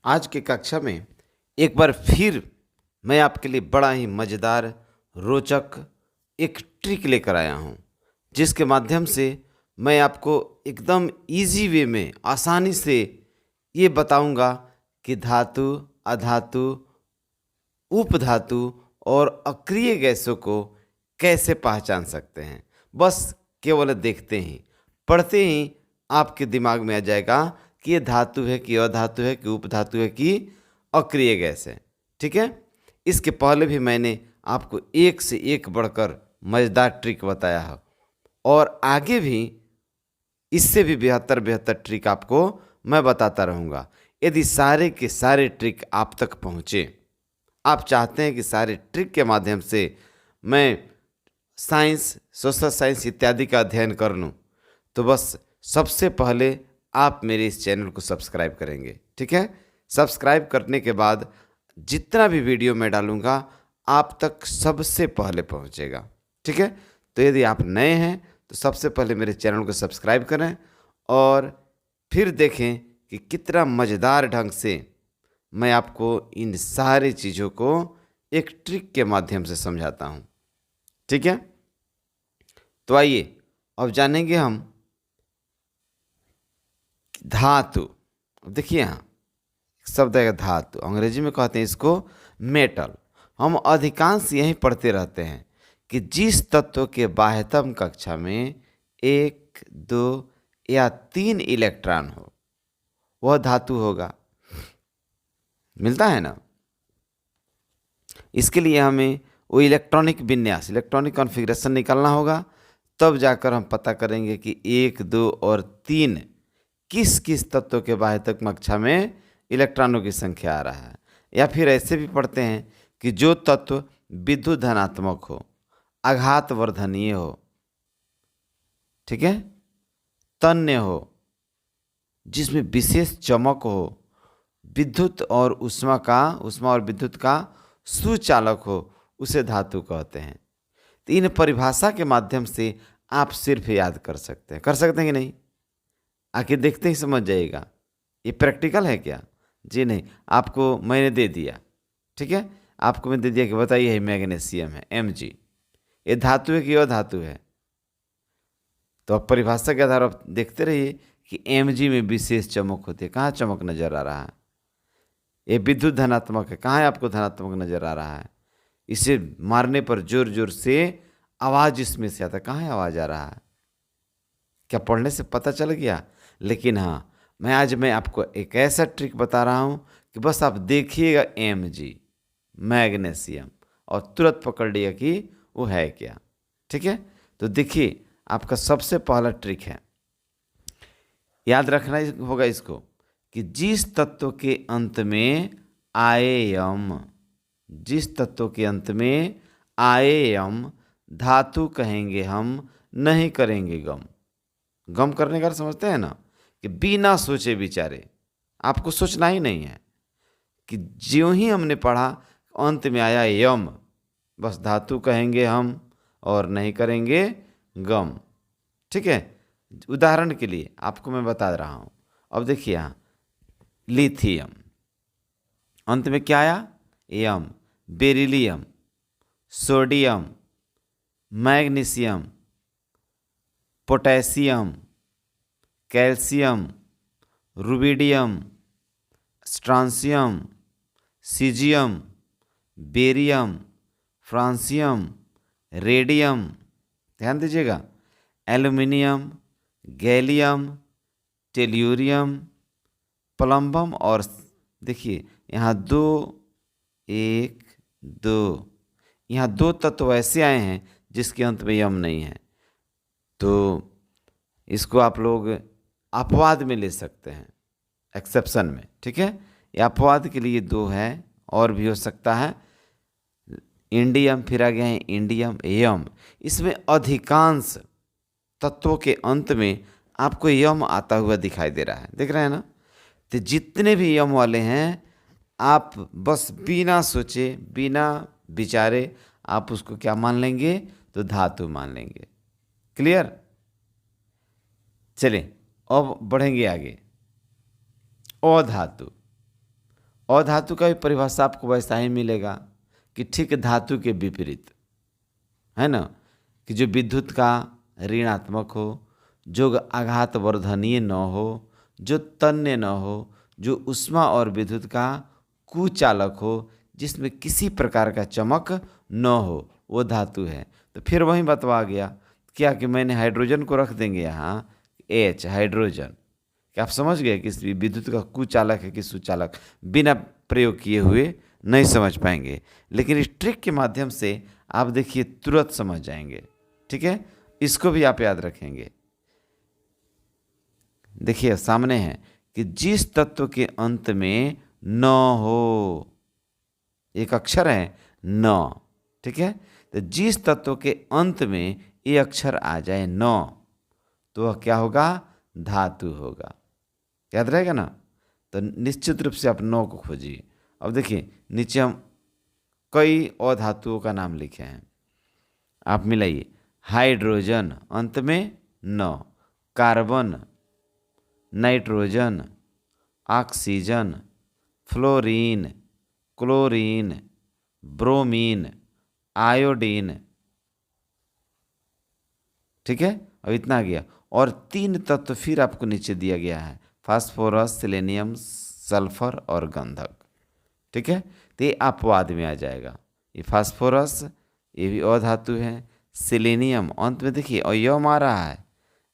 आज की कक्षा में एक बार फिर मैं आपके लिए बड़ा ही मज़ेदार, रोचक एक ट्रिक लेकर आया हूँ, जिसके माध्यम से मैं आपको एकदम इजी वे में आसानी से ये बताऊंगा कि धातु, अधातु, उपधातु और अक्रिय गैसों को कैसे पहचान सकते हैं। बस केवल देखते ही, पढ़ते ही आपके दिमाग में आ जाएगा कि ये धातु है कि अधातु है कि उपधातु है कि अक्रिय गैस है। ठीक है। इसके पहले भी मैंने आपको एक से एक बढ़कर मज़ेदार ट्रिक बताया है और आगे भी इससे भी बेहतर बेहतर ट्रिक आपको मैं बताता रहूँगा। यदि सारे के सारे ट्रिक आप तक पहुँचे, आप चाहते हैं कि सारे ट्रिक के माध्यम से मैं साइंस, सोशल साइंस इत्यादि का अध्ययन कर लूँ, तो बस सबसे पहले आप मेरे इस चैनल को सब्सक्राइब करेंगे। ठीक है। सब्सक्राइब करने के बाद जितना भी वीडियो मैं डालूँगा आप तक सबसे पहले पहुँचेगा। ठीक है। तो यदि आप नए हैं तो सबसे पहले मेरे चैनल को सब्सक्राइब करें और फिर देखें कि कितना मज़ेदार ढंग से मैं आपको इन सारी चीज़ों को एक ट्रिक के माध्यम से समझाता हूँ। ठीक है। तो आइए अब जानेंगे हम धातु। अब देखिए यहाँ शब्द है धातु, अंग्रेजी में कहते हैं इसको मेटल। हम अधिकांश यही पढ़ते रहते हैं कि जिस तत्व के बाह्यतम कक्षा में 1, 2 या 3 इलेक्ट्रॉन हो वह धातु होगा। मिलता है ना। इसके लिए हमें वो इलेक्ट्रॉनिक विन्यास, इलेक्ट्रॉनिक कॉन्फ़िगरेशन निकालना होगा, तब जाकर हम पता करेंगे कि 1, 2 और 3 किस किस तत्व के बाह्यतम कक्षा में इलेक्ट्रॉनों की संख्या आ रहा है। या फिर ऐसे भी पढ़ते हैं कि जो तत्व विद्युत धनात्मक हो, आघात वर्धनीय हो, ठीक है, तन्य हो, जिसमें विशेष चमक हो, विद्युत और उष्मा और विद्युत का सुचालक हो, उसे धातु कहते हैं। तो इन परिभाषा के माध्यम से आप सिर्फ याद कर सकते हैं कि नहीं? आके देखते ही समझ जाइएगा। ये प्रैक्टिकल है क्या? जी नहीं, आपको मैंने दे दिया। ठीक है। आपको मैं दे दिया कि बताइए ये मैग्नीशियम है, Mg। ये धातु है कि अधातु है? तो अब परिभाषा के आधार पर देखते रहिए कि Mg में विशेष चमक होती है। कहाँ चमक नजर आ रहा है? ये विद्युत धनात्मक है, कहाँ है आपको धनात्मक नजर आ रहा है? इसे मारने पर जोर जोर से आवाज इसमें से आता है, कहाँ है आवाज आ रहा है? क्या पढ़ने से पता चल गया? लेकिन हाँ, मैं आपको एक ऐसा ट्रिक बता रहा हूँ कि बस आप देखिएगा Mg, मैग्नीशियम, और तुरंत पकड़ लिया कि वो है क्या। ठीक है। तो देखिए आपका सबसे पहला ट्रिक है, याद रखना होगा इसको, कि जिस तत्व के अंत में आए यम, जिस तत्व के अंत में आए यम धातु कहेंगे हम, नहीं करेंगे गम। गम करने का समझते हैं ना, कि बिना सोचे विचारे, आपको सोचना ही नहीं है, कि ज्यों ही हमने पढ़ा अंत में आया यम, बस धातु कहेंगे हम और नहीं करेंगे गम। ठीक है। उदाहरण के लिए आपको मैं बता रहा हूँ। अब देखिए यहाँ लिथियम, अंत में क्या आया? यम। Beryllium, sodium, magnesium, potassium, calcium, rubidium, strontium, caesium, barium, francium, radium, ध्यान दीजिएगा, एल्युमिनियम, गैलियम, टेल्यूरियम, प्लम्बम, और देखिए यहाँ 2, 1, 2, यहाँ 2 तत्व ऐसे आए हैं जिसके अंत में यम नहीं है, तो इसको आप लोग अपवाद में ले सकते हैं, एक्सेप्शन में। ठीक है। ये अपवाद के लिए 2 है, और भी हो सकता है। इंडियम, फिर आ गया है इंडियम, यम। इसमें अधिकांश तत्वों के अंत में आपको यम आता हुआ दिखाई दे रहा है, देख रहे हैं ना। तो जितने भी यम वाले हैं, आप बस बिना सोचे, बिना विचारे आप उसको क्या मान लेंगे? तो धातु मान लेंगे। क्लियर? चलिए अब बढ़ेंगे आगे। अधातु। अधातु का भी परिभाषा आपको वैसा ही मिलेगा कि ठीक धातु के विपरीत, है ना, कि जो विद्युत का ऋणात्मक हो, जो आघात वर्धनीय न हो, जो तन्य न हो, जो ऊष्मा और विद्युत का कुचालक हो, जिसमें किसी प्रकार का चमक न हो, वो धातु है। तो फिर वही बतवा गया क्या कि मैंने हाइड्रोजन को रख देंगे यहाँ H, हाइड्रोजन। क्या आप समझ गए कि विद्युत का कुचालक है कि सुचालक? बिना प्रयोग किए हुए नहीं समझ पाएंगे, लेकिन इस ट्रिक के माध्यम से आप देखिए तुरंत समझ जाएंगे। ठीक है, इसको भी आप याद रखेंगे। देखिए सामने है कि जिस तत्व के अंत में न हो, एक अक्षर है न, ठीक है, तो जिस तत्व के अंत में ये अक्षर आ जाए न, तो वह क्या होगा? धातु होगा। याद रहेगा ना? तो निश्चित रूप से आप न को खोजिए। अब देखिए नीचे हम कई अधातुओं का नाम लिखे हैं, आप मिलाइए। हाइड्रोजन अंत में न, carbon, nitrogen, oxygen, fluorine, chlorine, bromine, iodine. ठीक है, अब इतना आ गया। और 3 तत्व फिर आपको नीचे दिया गया है, फास्फोरस, सेलेनियम, सल्फर और गंधक। ठीक है, तो ये अपवाद में आ जाएगा। ये फास्फोरस ये भी अधातु है। सेलेनियम अंत में देखिए अयम आ रहा है,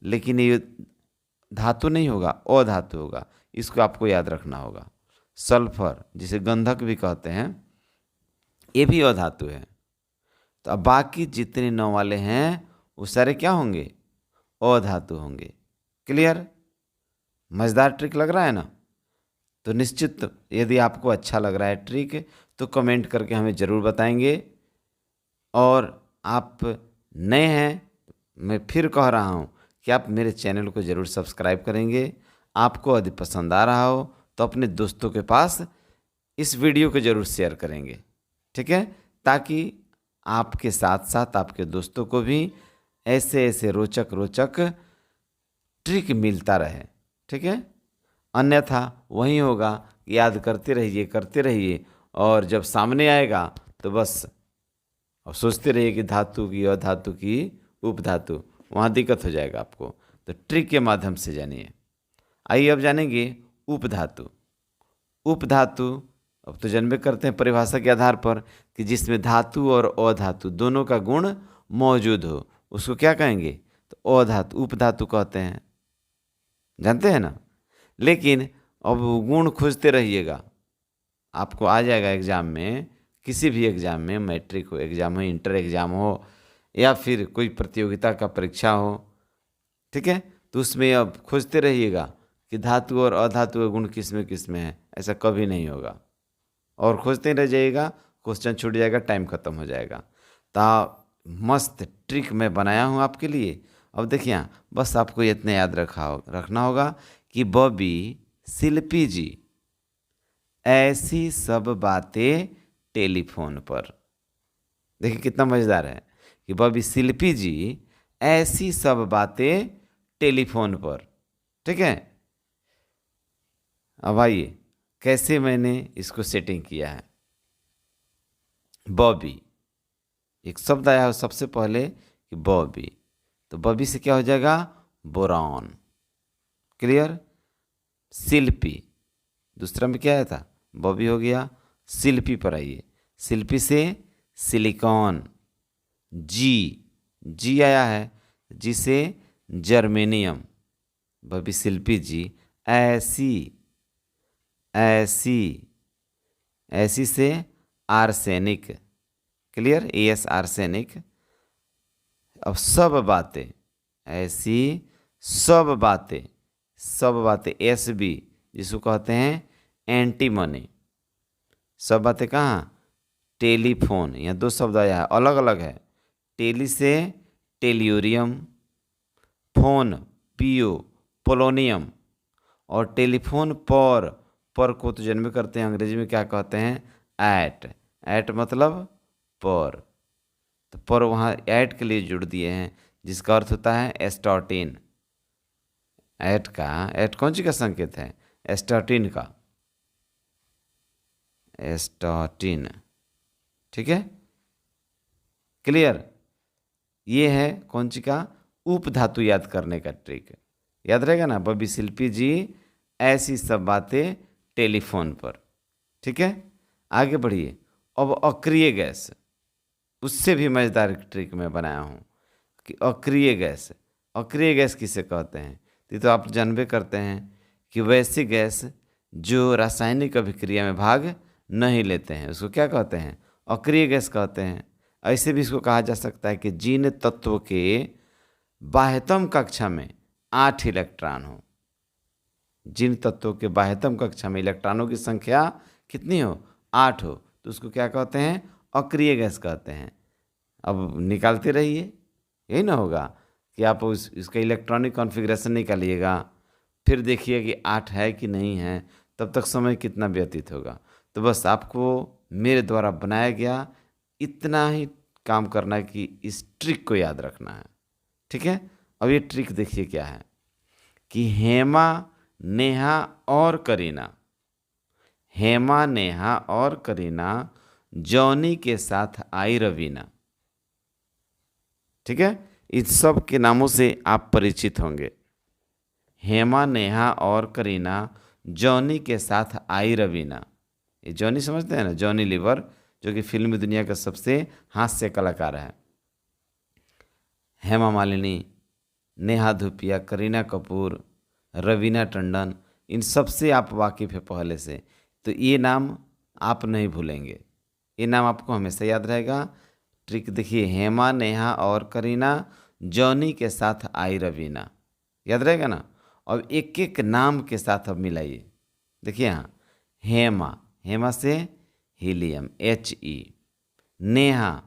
लेकिन ये धातु नहीं होगा, अधातु होगा, इसको आपको याद रखना होगा। सल्फर जिसे गंधक भी कहते हैं, ये भी अधातु है। तो अब बाकी जितने 9 वाले हैं वो सारे क्या होंगे? अधातु होंगे। क्लियर? मज़ेदार ट्रिक लग रहा है ना? तो निश्चित यदि आपको अच्छा लग रहा है ट्रिक तो कमेंट करके हमें ज़रूर बताएंगे। और आप नए हैं, मैं फिर कह रहा हूँ कि आप मेरे चैनल को ज़रूर सब्सक्राइब करेंगे। आपको यदि पसंद आ रहा हो तो अपने दोस्तों के पास इस वीडियो को ज़रूर शेयर करेंगे। ठीक है, ताकि आपके साथ साथ आपके दोस्तों को भी ऐसे ऐसे रोचक रोचक ट्रिक मिलता रहे। ठीक है, अन्यथा वही होगा, याद करते रहिए और जब सामने आएगा तो बस और सोचते रहिए कि धातु की, अधातु की, उपधातु, वहाँ दिक्कत हो जाएगा आपको। तो ट्रिक के माध्यम से जानिए। आइए अब जानेंगे उपधातु। उपधातु अब तो जन्मे करते हैं परिभाषा के आधार पर कि जिसमें धातु और अधातु दोनों का गुण मौजूद हो, उसको क्या कहेंगे? तो अधातु, उपधातु कहते हैं। जानते हैं ना? लेकिन अब गुण खोजते रहिएगा, आपको आ जाएगा एग्जाम में, किसी भी एग्जाम में, मैट्रिक हो एग्जाम हो, इंटर एग्जाम हो, या फिर कोई प्रतियोगिता का परीक्षा हो। ठीक है, तो उसमें अब खोजते रहिएगा कि धातु और अधातु के गुण किस में है। ऐसा कभी नहीं होगा, और खोजते रह जाइएगा, क्वेश्चन छूट जाएगा, टाइम खत्म हो जाएगा। तो मस्त ट्रिक मैं बनाया हूँ आपके लिए। अब देखिए बस आपको इतना याद रखना होगा कि बॉबी शिल्पी जी ऐसी सब बातें टेलीफोन पर। देखिए कितना मज़ेदार है कि बॉबी शिल्पी जी ऐसी सब बातें टेलीफोन पर। ठीक है, अब आइए कैसे मैंने इसको सेटिंग किया है। बॉबी एक शब्द आया हो सबसे पहले कि बॉबी, तो बॉबी से क्या हो जाएगा? बोरॉन। क्लियर? शिल्पी दूसरा में क्या आया था? बॉबी हो गया। शिल्पी पर आइए, शिल्पी से सिलिकॉन। जी आया है, जी से जर्मेनियम। बॉबी शिल्पी जी ऐसी से आर्सेनिक। क्लियर? S arsenic. अब सब बातें, ऐसी सब बातें एस बी, जिसको कहते हैं एंटीमनी। सब बातें कहाँ? टेलीफोन। यहाँ 2 शब्द आया है, अलग अलग है। टेली से टेल्यूरियम, फोन पीओ पोलोनियम, और टेलीफोन पर को तो जन्म करते हैं अंग्रेजी में क्या कहते हैं? एट मतलब पर। तो पर वहाँ ऐट के लिए जुड़ दिए हैं, जिसका अर्थ होता है एस्टार्टिन। ऐट कौन सी का संकेत है? एस्टार्टिन का। एस्टाटिन। ठीक है, क्लियर। ये है कौन सी का उपधातु याद करने का ट्रिक। याद रहेगा ना, बबी शिल्पी जी ऐसी सब बातें टेलीफोन पर। ठीक है, आगे बढ़िए। अब अक्रिय गैस, उससे भी मज़ेदार ट्रिक मैं बनाया हूँ कि अक्रिय गैस। अक्रिय गैस किसे कहते हैं? ये तो आप जानबे करते हैं कि वैसी गैस जो रासायनिक अभिक्रिया में भाग नहीं लेते हैं उसको क्या कहते हैं? अक्रिय गैस कहते हैं। ऐसे भी इसको कहा जा सकता है कि जिन तत्व के बाह्यतम कक्षा में 8 इलेक्ट्रॉन हो, जिन तत्वों के बाह्यतम कक्षा में इलेक्ट्रॉनों की संख्या कितनी हो? 8 हो, तो उसको क्या कहते हैं? अक्रिय गैस कहते हैं। अब निकालते रहिए, यही ना होगा कि आप इसका इलेक्ट्रॉनिक कॉन्फ़िगरेशन निकालिएगा, फिर देखिए कि 8 है कि नहीं है, तब तक समय कितना व्यतीत होगा। तो बस आपको मेरे द्वारा बनाया गया इतना ही काम करना है कि इस ट्रिक को याद रखना है। ठीक है, अब ये ट्रिक देखिए क्या है कि हेमा, नेहा और करीना, हेमा, नेहा और करीना जॉनी के साथ आई रवीना। ठीक है, इन सब के नामों से आप परिचित होंगे। हेमा, नेहा और करीना जॉनी के साथ आई रवीना। ये जॉनी समझते हैं ना, जॉनी लीवर, जो कि फिल्मी दुनिया का सबसे हास्य कलाकार है। हेमा मालिनी, नेहा धूपिया, करीना कपूर, रवीना टंडन, इन सब से आप वाकिफ़ है पहले से, तो ये नाम आप नहीं भूलेंगे, ये नाम आपको हमेशा याद रहेगा। ट्रिक देखिए, हेमा, नेहा और करीना जॉनी के साथ आई रवीना, याद रहेगा ना। अब एक एक नाम के साथ अब मिलाइए। देखिए यहाँ, हेमा, हेमा से helium He, Neha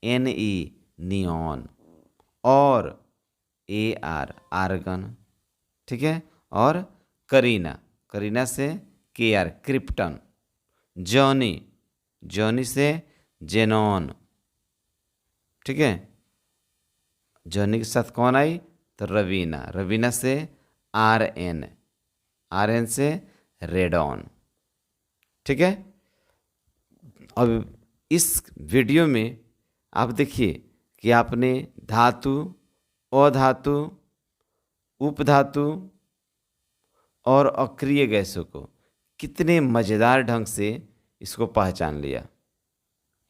Ne neon, और Ar आर्गन। ठीक है, और करीना, करीना से Kr क्रिप्टन, जॉनी, जॉनी से जेनॉन। ठीक है, जॉनी के साथ कौन आई? तो रवीना, रवीना से Rn, Rn से रेडॉन। ठीक है, अब इस वीडियो में आप देखिए कि आपने धातु, अधातु, उपधातु और अक्रिय गैसों को कितने मज़ेदार ढंग से इसको पहचान लिया।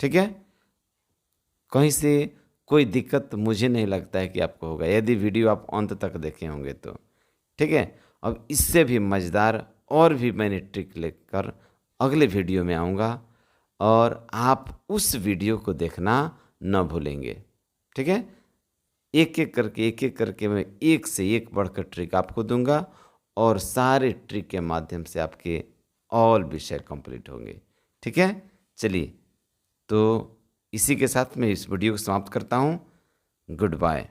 ठीक है, कहीं से कोई दिक्कत मुझे नहीं लगता है कि आपको होगा, यदि वीडियो आप अंत तक देखे होंगे तो। ठीक है, अब इससे भी मज़ेदार और भी मैंने ट्रिक लेकर अगले वीडियो में आऊँगा, और आप उस वीडियो को देखना न भूलेंगे। ठीक है, एक एक करके मैं एक से एक बढ़कर ट्रिक आपको दूंगा, और सारे ट्रिक के माध्यम से आपके ऑल विषय कंप्लीट होंगे। ठीक है, चलिए, तो इसी के साथ मैं इस वीडियो को समाप्त करता हूँ। Good bye.